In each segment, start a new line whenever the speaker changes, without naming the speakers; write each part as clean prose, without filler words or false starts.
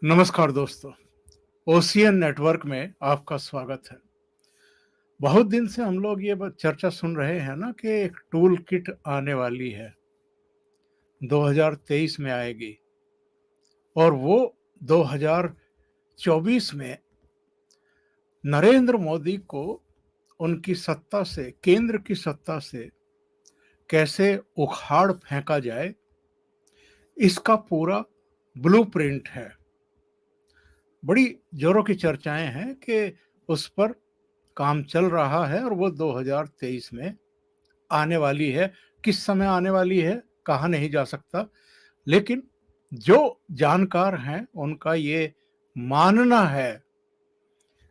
नमस्कार दोस्तों, ocean network में आपका स्वागत है। बहुत दिन से हम लोग ये चर्चा सुन रहे हैं ना कि एक टूल किट आने वाली है, 2023 में आएगी और वो 2024 में नरेंद्र मोदी को उनकी सत्ता से, केंद्र की सत्ता से कैसे उखाड़ फेंका जाए, इसका पूरा ब्लूप्रिंट है। बड़ी जोरों की चर्चाएं हैं कि उस पर काम चल रहा है और वो 2023 में आने वाली है। किस समय आने वाली है कहा नहीं जा सकता, लेकिन जो जानकार हैं उनका ये मानना है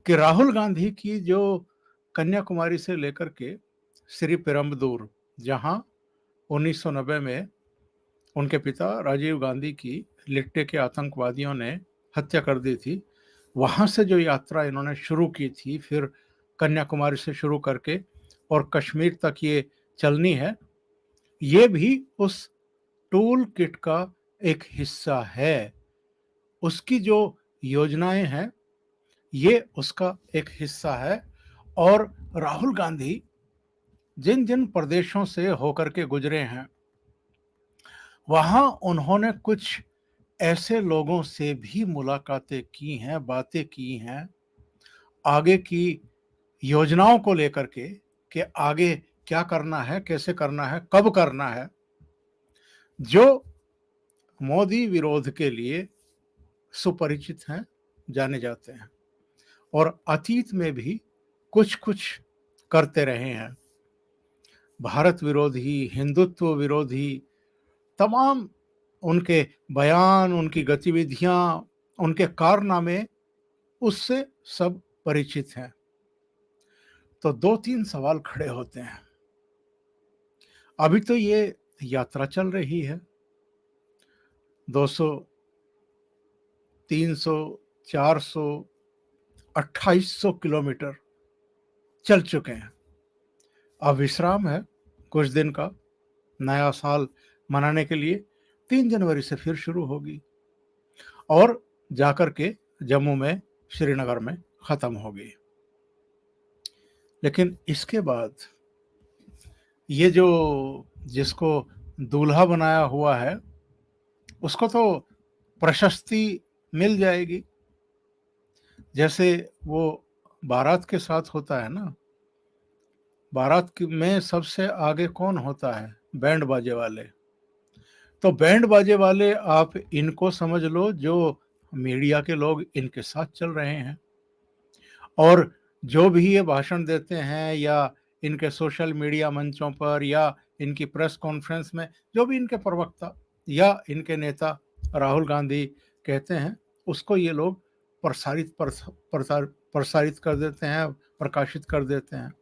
कि राहुल गांधी की जो कन्याकुमारी से लेकर के श्री पेरम्बदूर, जहां 1990 में उनके पिता राजीव गांधी की लिट्टे के आतंकवादियों ने हत्या कर दी थी, वहां से जो यात्रा इन्होंने शुरू की थी, फिर कन्याकुमारी से शुरू करके और कश्मीर तक ये चलनी है, ये भी उस टूल किट का एक हिस्सा है। उसकी जो योजनाएं हैं ये उसका एक हिस्सा है। और राहुल गांधी जिन जिन प्रदेशों से होकर के गुजरे हैं, वहां उन्होंने कुछ ऐसे लोगों से भी मुलाकातें की हैं, बातें की हैं आगे की योजनाओं को लेकर के कि आगे क्या करना है, कैसे करना है, कब करना है, जो मोदी विरोध के लिए सुपरिचित हैं, जाने जाते हैं और अतीत में भी कुछ कुछ करते रहे हैं। भारत विरोधी, हिंदुत्व विरोधी तमाम उनके बयान, उनकी गतिविधियां, उनके कारनामे उससे सब परिचित हैं। तो दो तीन सवाल खड़े होते हैं। अभी तो ये यात्रा चल रही है, 200, 300, 400, 2800 किलोमीटर चल चुके हैं। अब विश्राम है कुछ दिन का, नया साल मनाने के लिए 3 जनवरी से फिर शुरू होगी और जाकर के जम्मू में, श्रीनगर में खत्म होगी। लेकिन इसके बाद ये जो जिसको दूल्हा बनाया हुआ है, उसको तो प्रशस्ति मिल जाएगी। जैसे वो बारात के साथ होता है ना, में सबसे आगे कौन होता है? बैंड बाजे वाले। तो बैंड बाजे वाले आप इनको समझ लो, जो मीडिया के लोग इनके साथ चल रहे हैं और जो भी ये भाषण देते हैं या इनके सोशल मीडिया मंचों पर या इनकी प्रेस कॉन्फ्रेंस में जो भी इनके प्रवक्ता या इनके नेता राहुल गांधी कहते हैं, उसको ये लोग प्रसारित कर देते हैं, प्रकाशित कर देते हैं।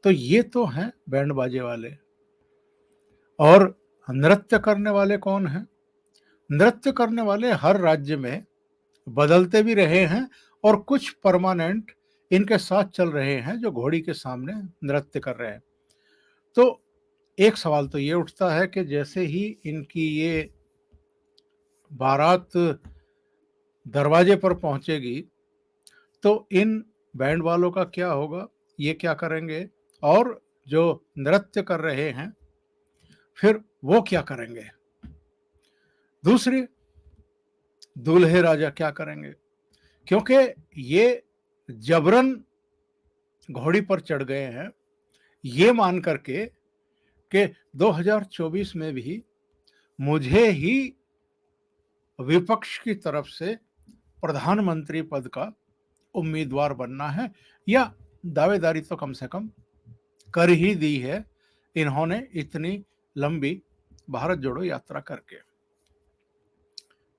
तो ये तो हैं बैंड बाजे वाले। और नृत्य करने वाले कौन हैं? नृत्य करने वाले हर राज्य में बदलते भी रहे हैं और कुछ परमानेंट इनके साथ चल रहे हैं, जो घोड़ी के सामने नृत्य कर रहे हैं। तो एक सवाल तो ये उठता है कि जैसे ही इनकी ये बारात दरवाजे पर पहुंचेगी तो इन बैंड वालों का क्या होगा, ये क्या करेंगे, और जो नृत्य कर रहे हैं फिर वो क्या करेंगे? दूसरी, दूल्हे राजा क्या करेंगे? क्योंकि ये जबरन घोड़ी पर चढ़ गए हैं, ये मान करके कि 2024 में भी मुझे ही विपक्ष की तरफ से प्रधानमंत्री पद का उम्मीदवार बनना है, या दावेदारी तो कम से कम कर ही दी है इन्होंने इतनी लंबी भारत जोड़ो यात्रा करके।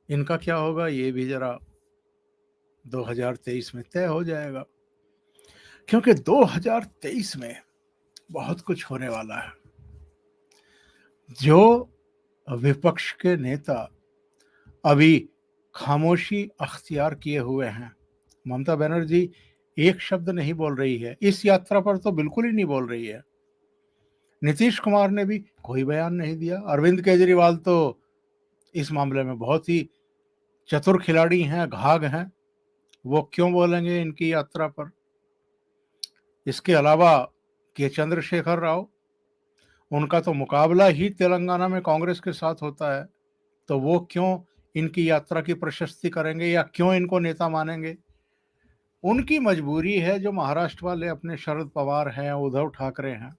इनका क्या होगा ये भी जरा 2023 में तय हो जाएगा, क्योंकि 2023 में बहुत कुछ होने वाला है। जो विपक्ष के नेता अभी खामोशी अख्तियार किए हुए हैं, ममता बनर्जी एक शब्द नहीं बोल रही है, इस यात्रा पर तो बिल्कुल ही नहीं बोल रही है। नीतीश कुमार ने भी कोई बयान नहीं दिया। अरविंद केजरीवाल तो इस मामले में बहुत ही चतुर खिलाड़ी हैं, घाघ हैं, वो क्यों बोलेंगे इनकी यात्रा पर? इसके अलावा के चंद्रशेखर राव, उनका तो मुकाबला ही तेलंगाना में कांग्रेस के साथ होता है, तो वो क्यों इनकी यात्रा की प्रशस्ति करेंगे या क्यों इनको नेता मानेंगे? उनकी मजबूरी है, जो महाराष्ट्र वाले अपने शरद पवार हैं, उद्धव ठाकरे हैं।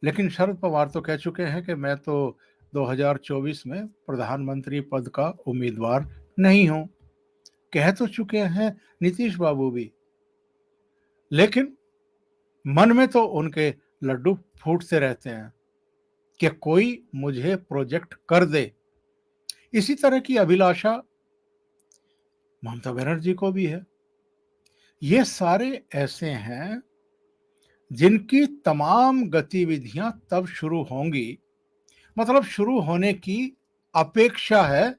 लेकिन शरद पवार तो कह चुके हैं कि मैं तो 2024 में प्रधानमंत्री पद का उम्मीदवार नहीं हूं। कह तो चुके हैं नीतीश बाबू भी, लेकिन मन में तो उनके लड्डू फूटते रहते हैं कि कोई मुझे प्रोजेक्ट कर दे। इसी तरह की अभिलाषा ममता बनर्जी को भी है। ये सारे ऐसे हैं जिनकी तमाम गतिविधियां तब शुरू होंगी, मतलब शुरू होने की अपेक्षा है,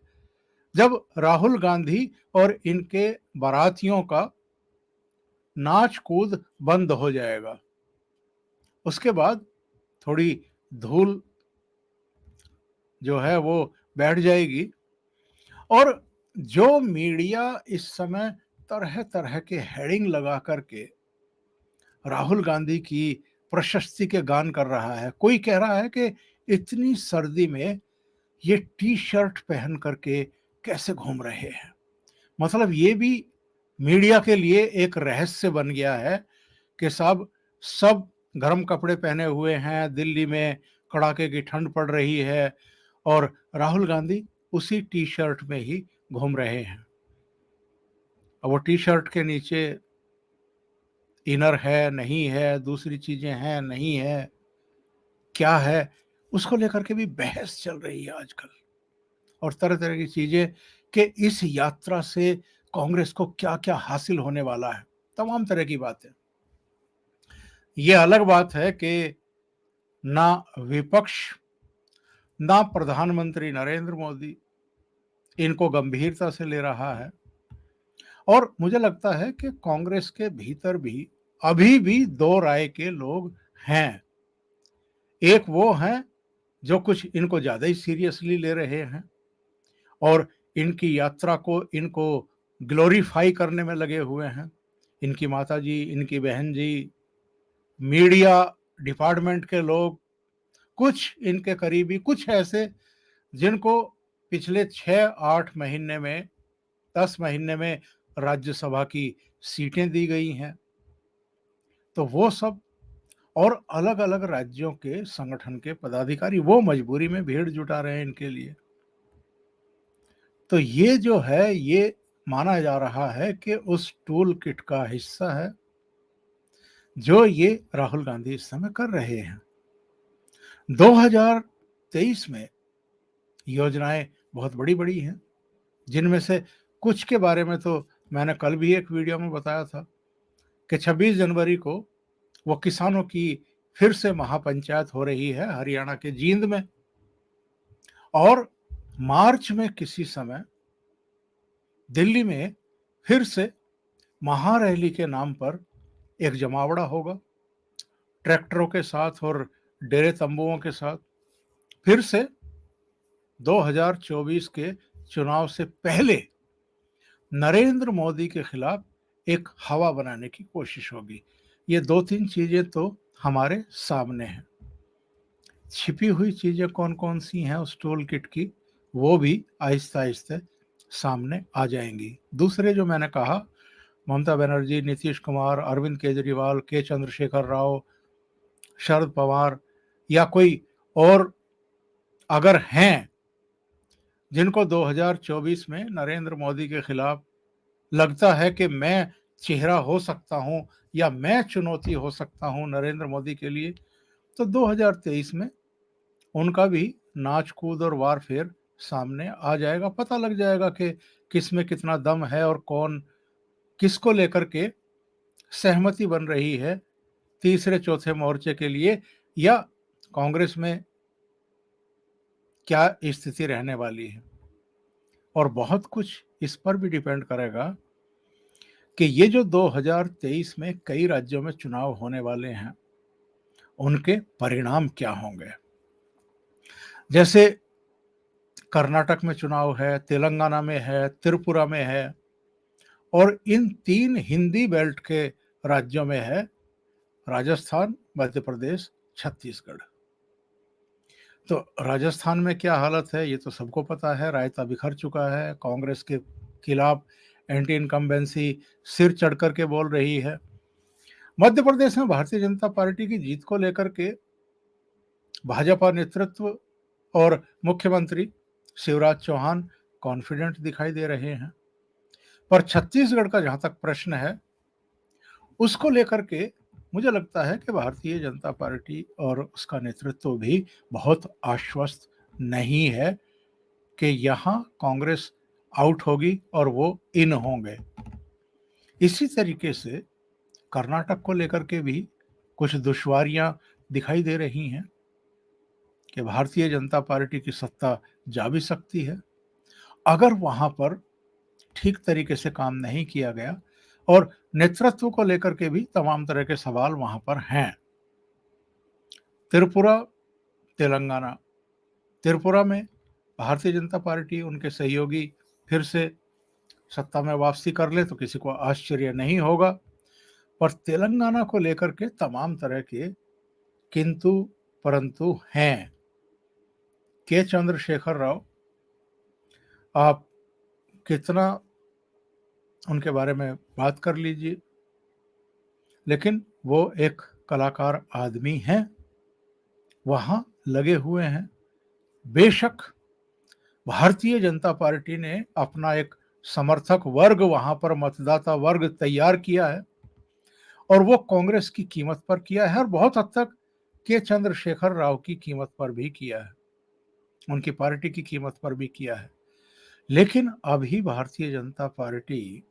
जब राहुल गांधी और इनके बारातियों का नाच कूद बंद हो जाएगा। उसके बाद थोड़ी धूल जो है वो बैठ जाएगी और जो मीडिया इस समय तरह तरह के हेडिंग लगा करके राहुल गांधी की प्रशस्ति के गान कर रहा है। कोई कह रहा है कि इतनी सर्दी में ये टी शर्ट पहन करके कैसे घूम रहे हैं। मतलब ये भी मीडिया के लिए एक रहस्य बन गया है कि साहब सब गर्म कपड़े पहने हुए हैं, दिल्ली में कड़ाके की ठंड पड़ रही है और राहुल गांधी उसी टी शर्ट में ही घूम रहे हैं। अब वो टी शर्ट के नीचे इनर है नहीं है, दूसरी चीजें हैं नहीं है, क्या है, उसको लेकर के भी बहस चल रही है आजकल। और तरह तरह की चीजें कि इस यात्रा से कांग्रेस को क्या क्या हासिल होने वाला है, तमाम तरह की बातें। ये अलग बात है कि ना विपक्ष, ना प्रधानमंत्री नरेंद्र मोदी इनको गंभीरता से ले रहा है। और मुझे लगता है कि कांग्रेस के भीतर भी अभी भी दो राय के लोग हैं। एक वो हैं जो कुछ इनको ज्यादा ही सीरियसली ले रहे हैं और इनकी यात्रा को इनको ग्लोरीफाई करने में लगे हुए हैं। इनकी माता जी, इनकी बहन जी, मीडिया डिपार्टमेंट के लोग, कुछ इनके करीबी, कुछ ऐसे जिनको पिछले 6-8 महीने में, 10 महीने में राज्यसभा की सीटें दी गई हैं, तो वो सब और अलग अलग राज्यों के संगठन के पदाधिकारी वो मजबूरी में भीड़ जुटा रहे हैं इनके लिए। तो ये जो है, ये माना जा रहा है कि उस टूल किट का हिस्सा है जो ये राहुल गांधी इस समय कर रहे हैं। 2023 में योजनाएं बहुत बड़ी बड़ी हैं, जिनमें से कुछ के बारे में तो मैंने कल भी एक वीडियो में बताया था कि 26 जनवरी को वो किसानों की फिर से महापंचायत हो रही है हरियाणा के जींद में, और मार्च में किसी समय दिल्ली में फिर से महारैली के नाम पर एक जमावड़ा होगा, ट्रैक्टरों के साथ और डेरे तंबुओं के साथ। फिर से 2024 के चुनाव से पहले नरेंद्र मोदी के खिलाफ एक हवा बनाने की कोशिश होगी। ये दो तीन चीजें तो हमारे सामने हैं। छिपी हुई चीजें कौन कौन सी हैं उस टूल किट की, वो भी आहिस्ता आहिस्ता सामने आ जाएंगी। दूसरे जो मैंने कहा, ममता बनर्जी, नीतीश कुमार, अरविंद केजरीवाल, के चंद्रशेखर राव, शरद पवार या कोई और अगर हैं जिनको 2024 में नरेंद्र मोदी के खिलाफ लगता है कि मैं चेहरा हो सकता हूं या मैं चुनौती हो सकता हूं नरेंद्र मोदी के लिए, तो 2023 में उनका भी नाच कूद और वारफेर सामने आ जाएगा। पता लग जाएगा कि किस में कितना दम है और कौन किसको लेकर के सहमति बन रही है तीसरे चौथे मोर्चे के लिए, या कांग्रेस में क्या स्थिति रहने वाली है। और बहुत कुछ इस पर भी डिपेंड करेगा कि ये जो 2023 में कई राज्यों में चुनाव होने वाले हैं, उनके परिणाम क्या होंगे। जैसे कर्नाटक में चुनाव है, तेलंगाना में है, त्रिपुरा में है और इन 3 हिंदी बेल्ट के राज्यों में है राजस्थान, मध्य प्रदेश, छत्तीसगढ़। तो राजस्थान में क्या हालत है ये तो सबको पता है, रायता बिखर चुका है, कांग्रेस के खिलाफ एंटी इनकम्बेंसी सिर चढ़ कर के बोल रही है। मध्य प्रदेश में भारतीय जनता पार्टी की जीत को लेकर के भाजपा नेतृत्व और मुख्यमंत्री शिवराज चौहान कॉन्फिडेंट दिखाई दे रहे हैं, पर छत्तीसगढ़ का जहां तक प्रश्न है उसको लेकर के मुझे लगता है कि भारतीय जनता पार्टी और उसका नेतृत्व भी बहुत आश्वस्त नहीं है कि यहाँ कांग्रेस आउट होगी और वो इन होंगे। इसी तरीके से कर्नाटक को लेकर के भी कुछ दुश्वारियां दिखाई दे रही हैं कि भारतीय जनता पार्टी की सत्ता जा भी सकती है अगर वहां पर ठीक तरीके से काम नहीं किया गया और नेतृत्व को लेकर के भी तमाम तरह के सवाल वहां पर हैं। त्रिपुरा, तेलंगाना, त्रिपुरा में भारतीय जनता पार्टी उनके सहयोगी फिर से सत्ता में वापसी कर ले तो किसी को आश्चर्य नहीं होगा, पर तेलंगाना को लेकर के तमाम तरह के किंतु परंतु हैं। के चंद्रशेखर राव, आप कितना उनके बारे में बात कर लीजिए, लेकिन वो एक कलाकार आदमी हैं, वहां लगे हुए हैं। बेशक भारतीय जनता पार्टी ने अपना एक समर्थक वर्ग वहां पर मतदाता वर्ग तैयार किया है और वो कांग्रेस की कीमत पर किया है और बहुत हद तक के चंद्रशेखर राव की कीमत पर भी किया है, उनकी पार्टी की कीमत पर भी किया है। लेकिन अभी भारतीय जनता पार्टी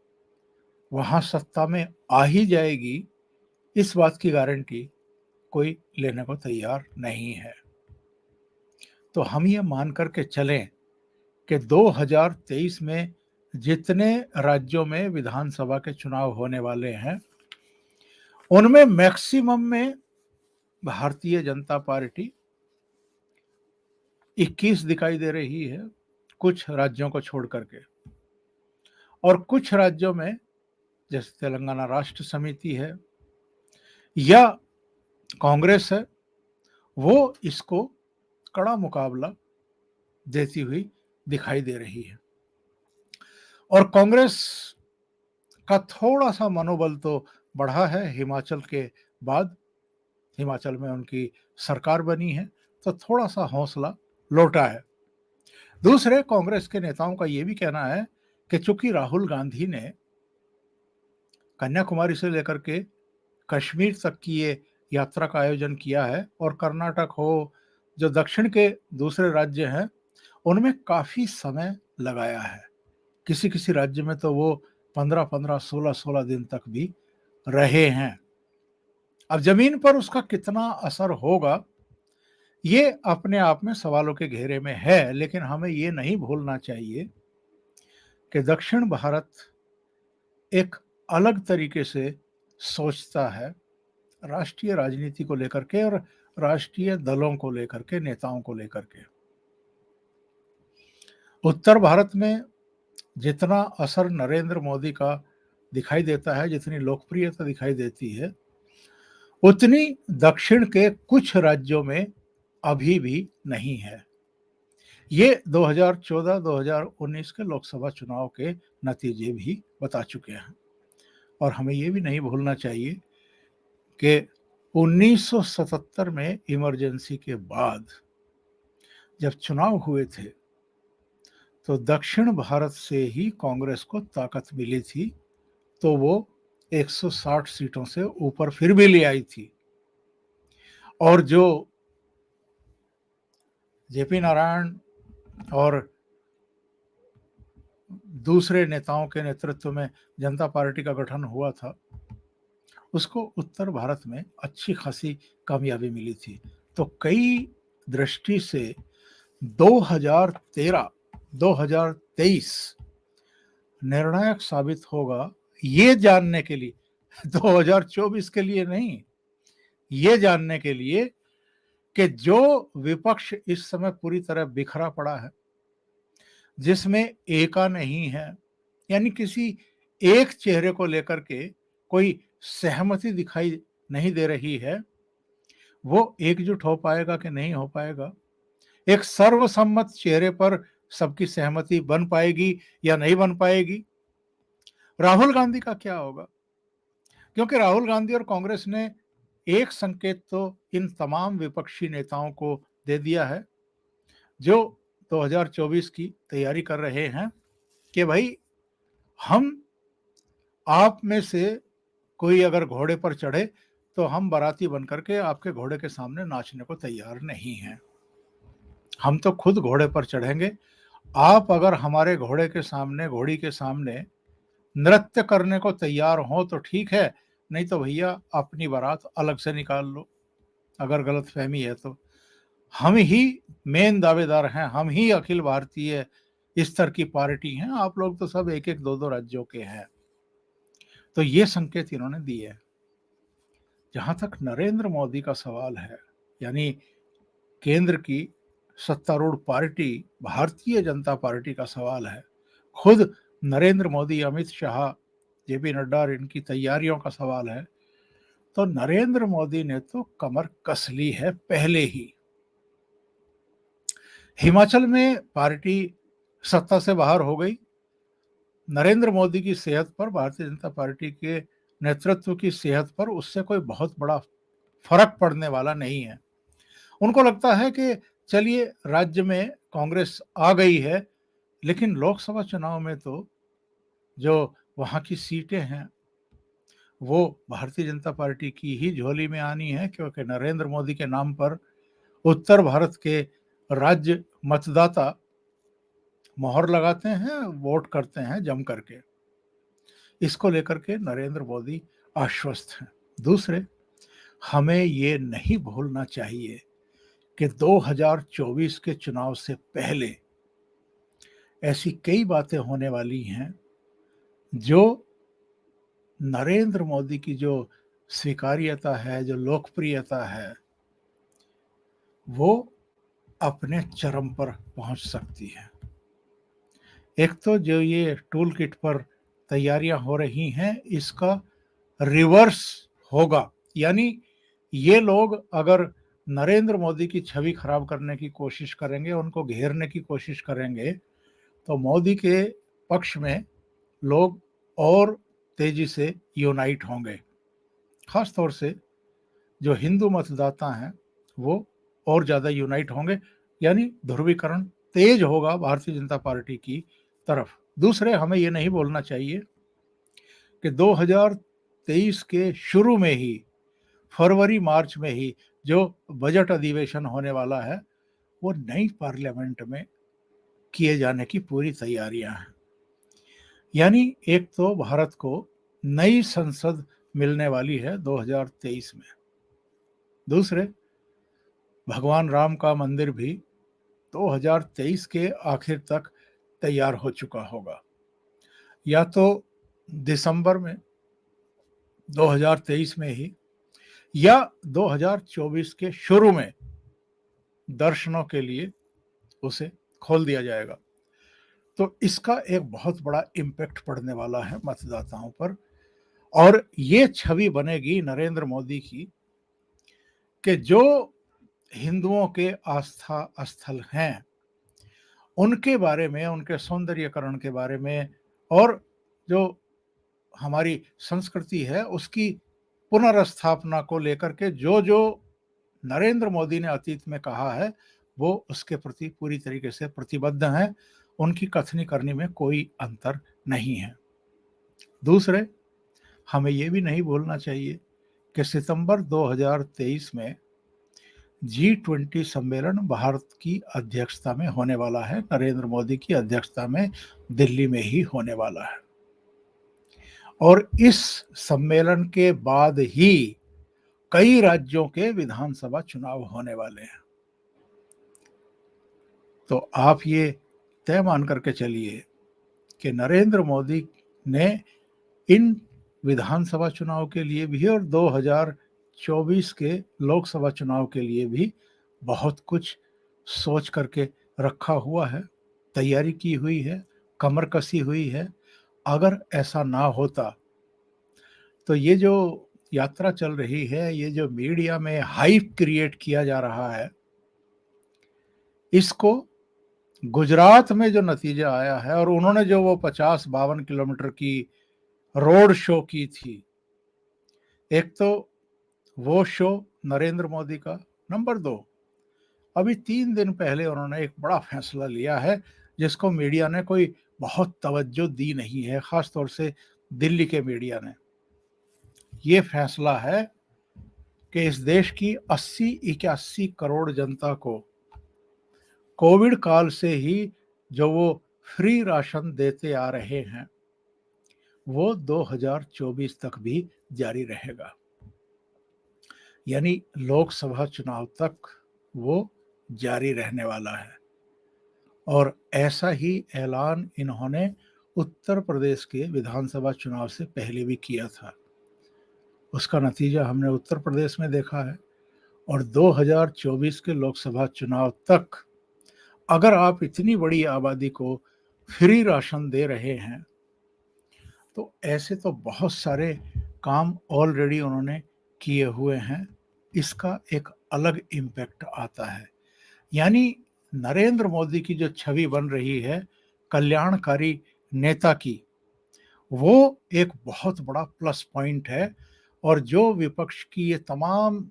वहां सत्ता में आ ही जाएगी इस बात की गारंटी कोई लेने को तैयार नहीं है। तो हम ये मान करके चलें कि 2023 में जितने राज्यों में विधानसभा के चुनाव होने वाले हैं उनमें मैक्सिमम में भारतीय जनता पार्टी 21 दिखाई दे रही है, कुछ राज्यों को छोड़ करके। और कुछ राज्यों में जैसे तेलंगाना राष्ट्र समिति है या कांग्रेस है, वो इसको कड़ा मुकाबला देती हुई दिखाई दे रही है। और कांग्रेस का थोड़ा सा मनोबल तो बढ़ा है हिमाचल के बाद, हिमाचल में उनकी सरकार बनी है तो थोड़ा सा हौसला लौटा है। दूसरे कांग्रेस के नेताओं का यह भी कहना है कि चूंकि राहुल गांधी ने कन्याकुमारी से लेकर के कश्मीर तक की ये यात्रा का आयोजन किया है और कर्नाटक हो, जो दक्षिण के दूसरे राज्य हैं उनमें काफी समय लगाया है, किसी किसी राज्य में तो वो 15-15, 16-16 दिन तक भी रहे हैं। अब जमीन पर उसका कितना असर होगा ये अपने आप में सवालों के घेरे में है, लेकिन हमें ये नहीं भूलना चाहिए कि दक्षिण भारत एक अलग तरीके से सोचता है राष्ट्रीय राजनीति को लेकर के और राष्ट्रीय दलों को लेकर के, नेताओं को लेकर के। उत्तर भारत में जितना असर नरेंद्र मोदी का दिखाई देता है, जितनी लोकप्रियता दिखाई देती है, उतनी दक्षिण के कुछ राज्यों में अभी भी नहीं है। ये 2014-2019 के लोकसभा चुनाव के नतीजे भी बता चुके हैं। और हमें ये भी नहीं भूलना चाहिए कि 1977 में इमरजेंसी के बाद जब चुनाव हुए थे तो दक्षिण भारत से ही कांग्रेस को ताकत मिली थी, तो वो 160 सीटों से ऊपर फिर भी ले आई थी। और जो जेपी नारायण और दूसरे नेताओं के नेतृत्व में जनता पार्टी का गठन हुआ था, उसको उत्तर भारत में अच्छी खासी कामयाबी मिली थी। तो कई दृष्टि से 2013-2023 निर्णायक साबित होगा, ये जानने के लिए 2024 के लिए नहीं, ये जानने के लिए कि जो विपक्ष इस समय पूरी तरह बिखरा पड़ा है, जिसमें एका नहीं है, यानी किसी एक चेहरे को लेकर के कोई सहमति दिखाई नहीं दे रही है, वो एकजुट हो पाएगा कि नहीं हो पाएगा? एक सर्वसम्मत चेहरे पर सबकी सहमति बन पाएगी या नहीं बन पाएगी? राहुल गांधी का क्या होगा? क्योंकि राहुल गांधी और कांग्रेस ने एक संकेत तो इन तमाम विपक्षी नेताओं को दे दिया है, जो 2024 की तैयारी कर रहे हैं, कि भाई हम आप में से कोई अगर घोड़े पर चढ़े तो हम बाराती बनकर के आपके घोड़े के सामने नाचने को तैयार नहीं हैं। हम तो खुद घोड़े पर चढ़ेंगे। आप अगर हमारे घोड़े के सामने, घोड़ी के सामने नृत्य करने को तैयार हो तो ठीक है, नहीं तो भैया अपनी बारात अलग से निकाल लो, अगर गलतफहमी है तो। हम ही मेन दावेदार हैं, हम ही अखिल भारतीय स्तर की पार्टी हैं, आप लोग तो सब एक एक दो दो राज्यों के हैं। तो ये संकेत इन्होंने दिए हैं। जहां तक नरेंद्र मोदी का सवाल है, यानी केंद्र की सत्तारूढ़ पार्टी भारतीय जनता पार्टी का सवाल है, खुद नरेंद्र मोदी, अमित शाह, जेपी नड्डा और इनकी तैयारियों का सवाल है, तो नरेंद्र मोदी ने तो कमर कस ली है पहले ही। हिमाचल में पार्टी सत्ता से बाहर हो गई। नरेंद्र मोदी की सेहत पर, भारतीय जनता पार्टी के नेतृत्व की सेहत पर उससे कोई बहुत बड़ा फर्क पड़ने वाला नहीं है। उनको लगता है कि चलिए राज्य में कांग्रेस आ गई है, लेकिन लोकसभा चुनाव में तो जो वहां की सीटें हैं वो भारतीय जनता पार्टी की ही झोली में आनी है, क्योंकि नरेंद्र मोदी के नाम पर उत्तर भारत के राज्य मतदाता मोहर लगाते हैं, वोट करते हैं जम करके। इसको लेकर के नरेंद्र मोदी आश्वस्त हैं। दूसरे, हमें ये नहीं भूलना चाहिए कि 2024 के चुनाव से पहले ऐसी कई बातें होने वाली हैं जो नरेंद्र मोदी की जो स्वीकार्यता है, जो लोकप्रियता है, वो अपने चरम पर पहुंच सकती है। एक तो जो ये टूल किट पर तैयारियां हो रही हैं, इसका रिवर्स होगा, यानी ये लोग अगर नरेंद्र मोदी की छवि खराब करने की कोशिश करेंगे, उनको घेरने की कोशिश करेंगे, तो मोदी के पक्ष में लोग और तेजी से यूनाइट होंगे। खास तौर से जो हिंदू मतदाता हैं वो और ज़्यादा यूनाइट होंगे, यानी ध्रुवीकरण तेज होगा भारतीय जनता पार्टी की तरफ। दूसरे, हमें ये नहीं बोलना चाहिए कि 2023 के शुरू में ही, फरवरी मार्च में ही जो बजट अधिवेशन होने वाला है, वो नई पार्लियामेंट में किए जाने की पूरी तैयारियां हैं। यानी एक तो भारत को नई संसद मिलने वाली है 2023 में। दूसरे, भगवान राम का मंदिर भी 2023 के आखिर तक तैयार हो चुका होगा, या तो दिसंबर में 2023 में ही, या 2024 के शुरू में दर्शनों के लिए उसे खोल दिया जाएगा। तो इसका एक बहुत बड़ा इम्पैक्ट पड़ने वाला है मतदाताओं पर, और ये छवि बनेगी नरेंद्र मोदी की कि जो हिंदुओं के आस्था स्थल हैं उनके बारे में, उनके सौंदर्यकरण के बारे में, और जो हमारी संस्कृति है उसकी पुनर्स्थापना को लेकर के जो जो नरेंद्र मोदी ने अतीत में कहा है, वो उसके प्रति पूरी तरीके से प्रतिबद्ध हैं। उनकी कथनी करनी में कोई अंतर नहीं है। दूसरे, हमें ये भी नहीं भूलना चाहिए कि सितंबर 2023 में G20 सम्मेलन भारत की अध्यक्षता में होने वाला है, नरेंद्र मोदी की अध्यक्षता में दिल्ली में ही होने वाला है। और इस सम्मेलन के बाद ही कई राज्यों के विधानसभा चुनाव होने वाले हैं। तो आप ये तय मान करके चलिए कि नरेंद्र मोदी ने इन विधानसभा चुनाव के लिए भी और 2024 के लोकसभा चुनाव के लिए भी बहुत कुछ सोच करके रखा हुआ है। तैयारी की हुई है, कमर कसी हुई है। अगर ऐसा ना होता तो ये जो यात्रा चल रही है, ये जो मीडिया में हाइप क्रिएट किया जा रहा है, इसको गुजरात में जो नतीजा आया है और उन्होंने जो वो 50-52 किलोमीटर की रोड शो की थी, एक तो वो शो नरेंद्र मोदी का, नंबर 2 अभी 3 दिन पहले उन्होंने एक बड़ा फैसला लिया है जिसको मीडिया ने कोई बहुत तवज्जो दी नहीं है, खास तौर से दिल्ली के मीडिया ने। ये फैसला है कि इस देश की 80-81 करोड़ जनता को कोविड काल से ही जो वो फ्री राशन देते आ रहे हैं, वो 2024 तक भी जारी रहेगा। यानी लोकसभा चुनाव तक वो जारी रहने वाला है। और ऐसा ही ऐलान इन्होंने उत्तर प्रदेश के विधानसभा चुनाव से पहले भी किया था। उसका नतीजा हमने उत्तर प्रदेश में देखा है। और 2024 के लोकसभा चुनाव तक अगर आप इतनी बड़ी आबादी को फ्री राशन दे रहे हैं, तो ऐसे तो बहुत सारे काम ऑलरेडी उन्होंने किए हुए हैं। इसका एक अलग इम्पैक्ट आता है। यानी नरेंद्र मोदी की जो छवि बन रही है कल्याणकारी नेता की, वो एक बहुत बड़ा प्लस पॉइंट है। और जो विपक्ष की ये तमाम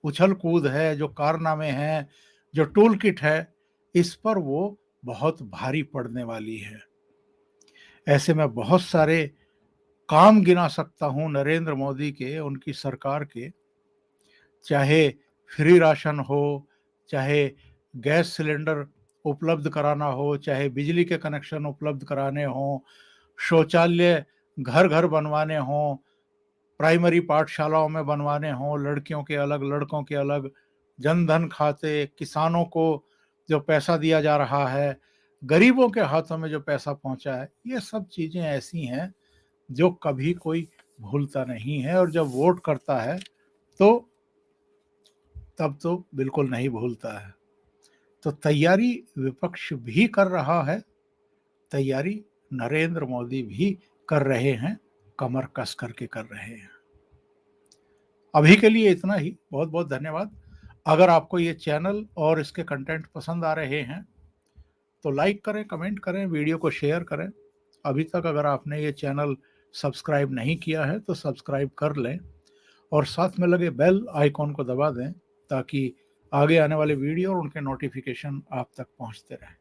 उछल कूद है, जो कारनामे हैं, जो टूल किट है, इस पर वो बहुत भारी पड़ने वाली है। ऐसे में बहुत सारे काम गिना सकता हूं नरेंद्र मोदी के, उनकी सरकार के, चाहे फ्री राशन हो, चाहे गैस सिलेंडर उपलब्ध कराना हो, चाहे बिजली के कनेक्शन उपलब्ध कराने हों, शौचालय घर घर बनवाने हों, प्राइमरी पाठशालाओं में बनवाने हों, लड़कियों के अलग लड़कों के अलग, जन धन खाते, किसानों को जो पैसा दिया जा रहा है, गरीबों के हाथों में जो पैसा पहुंचा है, ये सब चीज़ें ऐसी हैं जो कभी कोई भूलता नहीं है। और जब वोट करता है तो तब तो बिल्कुल नहीं भूलता है। तो तैयारी विपक्ष भी कर रहा है, तैयारी नरेंद्र मोदी भी कर रहे हैं, कमर कस करके कर रहे हैं। अभी के लिए इतना ही। बहुत बहुत धन्यवाद। अगर आपको ये चैनल और इसके कंटेंट पसंद आ रहे हैं तो लाइक करें, कमेंट करें, वीडियो को शेयर करें। अभी तक अगर आपने ये चैनल सब्सक्राइब नहीं किया है तो सब्सक्राइब कर लें और साथ में लगे बेल आइकॉन को दबा दें ताकि आगे आने वाले वीडियो और उनके नोटिफिकेशन आप तक पहुंचते रहें।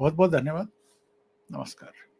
बहुत बहुत धन्यवाद। नमस्कार।